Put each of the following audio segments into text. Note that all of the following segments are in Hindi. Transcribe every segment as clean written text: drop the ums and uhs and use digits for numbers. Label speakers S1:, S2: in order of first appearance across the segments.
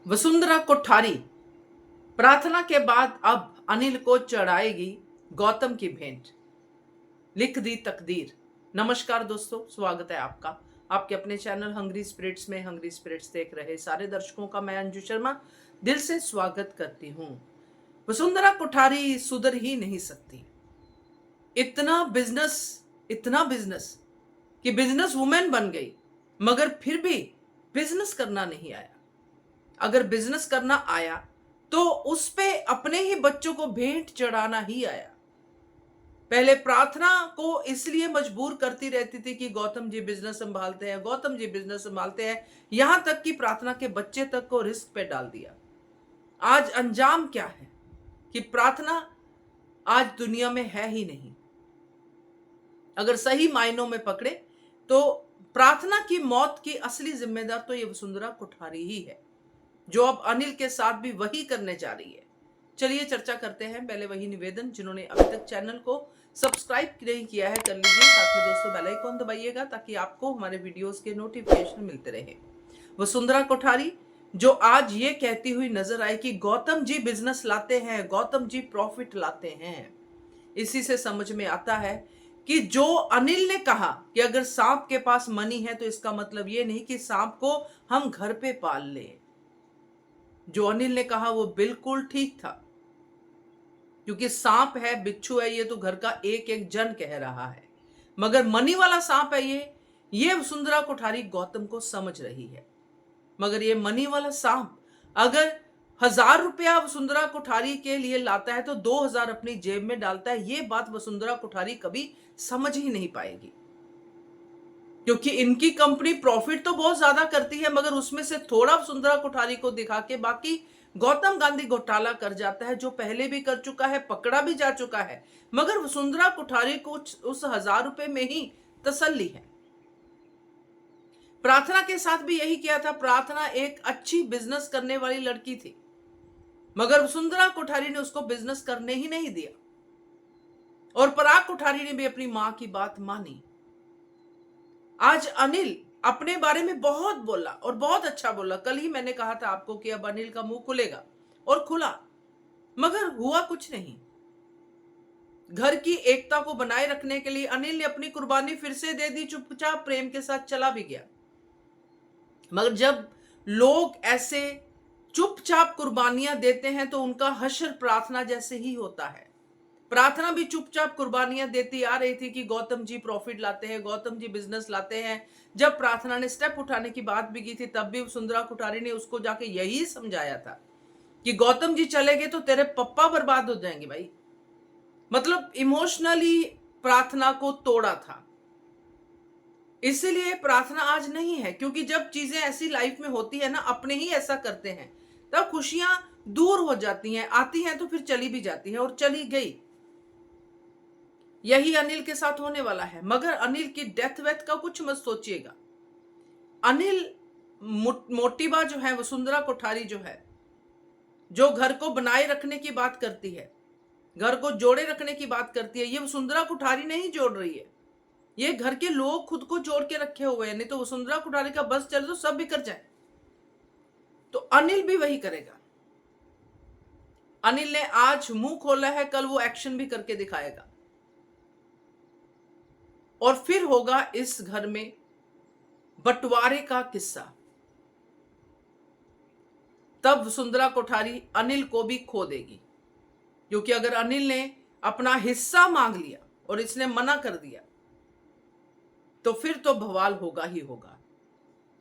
S1: वसुंधरा कोठारी प्रार्थना के बाद अब अनिल को चढ़ाएगी गौतम की भेंट, लिख दी तकदीर। नमस्कार दोस्तों, स्वागत है आपका आपके अपने चैनल हंग्री स्पिरिट्स में। हंग्री स्पिरिट्स देख रहे सारे दर्शकों का मैं अंजू शर्मा दिल से स्वागत करती हूँ। वसुंधरा कोठारी सुधर ही नहीं सकती। इतना बिजनेस कि बिजनेस वुमेन बन गई, मगर फिर भी बिजनेस करना नहीं आया। अगर बिजनेस करना आया तो उस पे अपने ही बच्चों को भेंट चढ़ाना ही आया। पहले प्रार्थना को इसलिए मजबूर करती रहती थी कि गौतम जी बिजनेस संभालते हैं, गौतम जी बिजनेस संभालते हैं, यहां तक कि प्रार्थना के बच्चे तक को रिस्क पे डाल दिया। आज अंजाम क्या है कि प्रार्थना आज दुनिया में है ही नहीं। अगर सही मायनों में पकड़े तो प्रार्थना की मौत की असली जिम्मेदार तो ये वसुंधरा कोठारी ही है, जो अब अनिल के साथ भी वही करने जा रही है। चलिए चर्चा करते हैं। पहले वही निवेदन, जिन्होंने अभी तक चैनल को सब्सक्राइब नहीं किया है कर लीजिए, साथ में दोस्तों बेल आइकन दबाइएगा ताकि आपको हमारे वीडियोस के नोटिफिकेशन मिलते रहे। वसुंधरा कोठारी जो आज ये कहती हुई नजर आए कि गौतम जी बिजनेस लाते हैं, गौतम जी प्रॉफिट लाते हैं, इसी से समझ में आता है कि जो अनिल ने कहा कि अगर सांप के पास मनी है तो इसका मतलब ये नहीं कि सांप को हम घर पे पाल लें। जो अनिल ने कहा वो बिल्कुल ठीक था, क्योंकि सांप है, बिच्छू है, ये तो घर का एक एक जन कह रहा है, मगर मनी वाला सांप है ये वसुंधरा कोठारी गौतम को समझ रही है। मगर ये मनी वाला सांप अगर 1000 रुपया वसुंधरा कोठारी के लिए लाता है तो 2000 अपनी जेब में डालता है, ये बात वसुंधरा कोठारी कभी समझ ही नहीं पाएगी। क्योंकि इनकी कंपनी प्रॉफिट तो बहुत ज्यादा करती है, मगर उसमें से थोड़ा वसुंधरा कोठारी को दिखा के बाकी गौतम गांधी घोटाला कर जाता है, जो पहले भी कर चुका है, पकड़ा भी जा चुका है। मगर वसुंधरा कोठारी को उस 1000 रुपए में ही तसल्ली है। प्रार्थना के साथ भी यही किया था। प्रार्थना एक अच्छी बिजनेस करने वाली लड़की थी, मगर वसुंधरा कोठारी ने उसको बिजनेस करने ही नहीं दिया, और पराग कोठारी ने भी अपनी मां की बात मानी। आज अनिल अपने बारे में बहुत बोला और बहुत अच्छा बोला। कल ही मैंने कहा था आपको कि अब अनिल का मुंह खुलेगा, और खुला, मगर हुआ कुछ नहीं। घर की एकता को बनाए रखने के लिए अनिल ने अपनी कुर्बानी फिर से दे दी, चुपचाप प्रेम के साथ चला भी गया। मगर जब लोग ऐसे चुपचाप कुर्बानियां देते हैं तो उनका हश्र प्रार्थना जैसे ही होता है। प्रार्थना भी चुपचाप कुर्बानियां देती आ रही थी कि गौतम जी प्रॉफिट लाते हैं, गौतम जी बिजनेस लाते हैं। जब प्रार्थना ने स्टेप उठाने की बात भी की थी, तब भी वसुंधरा कोठारी ने उसको जाके यही समझाया था कि गौतम जी चले गए तो तेरे पप्पा बर्बाद हो जाएंगे भाई। मतलब इमोशनली प्रार्थना को तोड़ा था। इसीलिए प्रार्थना आज नहीं है, क्योंकि जब चीजें ऐसी लाइफ में होती है ना, अपने ही ऐसा करते हैं, तब खुशियां दूर हो जाती हैं, आती हैं तो फिर चली भी जाती हैं, और चली गई। यही अनिल के साथ होने वाला है। मगर अनिल की डेथ वेथ का कुछ मत सोचिएगा। अनिल मोटिबा जो है, वसुंधरा कोठारी जो है, जो घर को बनाए रखने की बात करती है, घर को जोड़े रखने की बात करती है, ये वसुंधरा कोठारी नहीं जोड़ रही है, ये घर के लोग खुद को जोड़ के रखे हुए हैं। नहीं तो वसुंधरा कोठारी का बस चले तो सब बिखर जाए। तो अनिल भी वही करेगा। अनिल ने आज मुंह खोला है, कल वो एक्शन भी करके दिखाएगा, और फिर होगा इस घर में बंटवारे का किस्सा। तब वसुंधरा कोठारी अनिल को भी खो देगी, क्योंकि अगर अनिल ने अपना हिस्सा मांग लिया और इसने मना कर दिया तो फिर तो बवाल होगा ही होगा,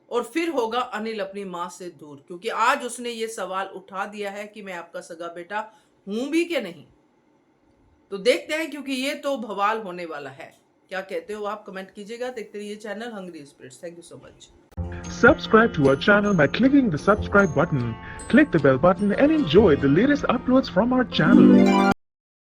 S1: और फिर होगा अनिल अपनी मां से दूर, क्योंकि आज उसने ये सवाल उठा दिया है कि मैं आपका सगा बेटा हूं भी कि नहीं। तो देखते हैं, क्योंकि ये तो बवाल होने वाला है। क्या कहते हो आप, कमेंट कीजिएगा। देखते रहिए channel Hungry Spirits. Thank you so much.
S2: Subscribe to our channel by clicking the subscribe button. Click the bell button and enjoy the latest uploads from our channel.